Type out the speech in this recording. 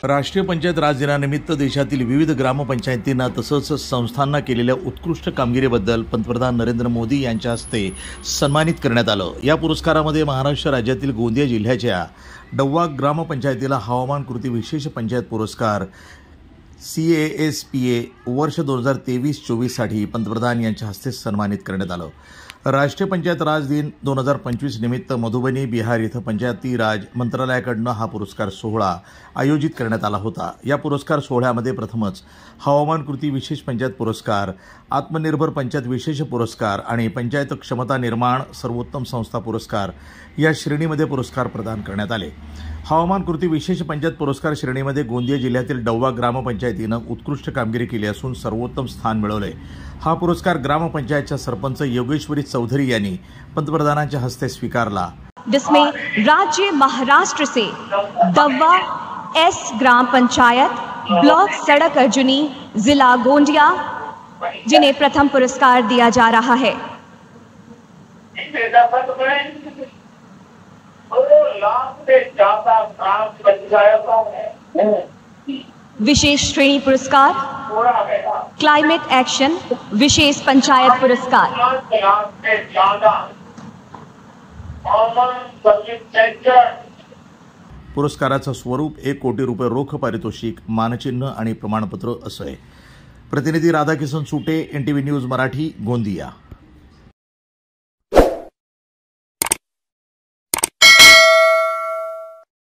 राष्ट्रीय पंचायत राज दिनानिमित्त देशातील विविध ग्रामपंचायतींना तसंच संस्थांना केलेल्या उत्कृष्ट कामगिरीबद्दल पंतप्रधान नरेंद्र मोदी यांच्या हस्ते सन्मानित करण्यात आलं। या पुरस्कारामध्ये महाराष्ट्र राज्यातील गोंदिया जिल्ह्याच्या डव्वा ग्रामपंचायतीला हवामान कृती विशेष पंचायत पुरस्कार CASPA वर्ष 2023-24 साठी पंतप्रधान यांच्या हस्ते सन्मानित करण्यात आलं। राष्ट्रीय पंचायत राज दिन 2025 निमित्त मधुबनी बिहार इथं पंचायती राज मंत्रालयाकडून हा पुरस्कार सोहळा आयोजित करण्यात आला होता। या पुरस्कार सोहळ्यामध्ये प्रथमच हवामान कृती विशेष पंचायत पुरस्कार, आत्मनिर्भर पंचायत विशेष पुरस्कार आणि पंचायत क्षमता निर्माण सर्वोत्तम संस्था पुरस्कार या श्रेणीमध्ये पुरस्कार प्रदान करण्यात आले। हवामान कृती विशेष पंचायत पुरस्कार श्रेणीमध्ये गोंदिया जिल्ह्यातील डव्वा ग्रामपंचायतीनं उत्कृष्ट कामगिरी केली असून सर्वोत्तम स्थान मिळवले। हा पुरस्कार ग्रामपंचायतच्या सरपंच योगेश्वरी चौधरी यांनी पंतप्रधानांच्या हस्ते स्वीकारला, जिसमें राज्य महाराष्ट्र से डव्वा S ग्राम पंचायत ब्लॉक सड़क अर्जुनी जिला गोंदिया जिन्हें प्रथम पुरस्कार दिया जा रहा है। विशेष श्रेणी पुरस्कार क्लाइमेट एक्शन विशेष पंचायत पुरस्कार। पुरस्काराचं स्वरूप 1 कोटी रुपये रोख पारितोषिक, मानचिन्ह आणि प्रमाणपत्र असं आहे। प्रतिनिधी राधाकिशन सुटे, NTV न्यूज मराठी, गोंदिया।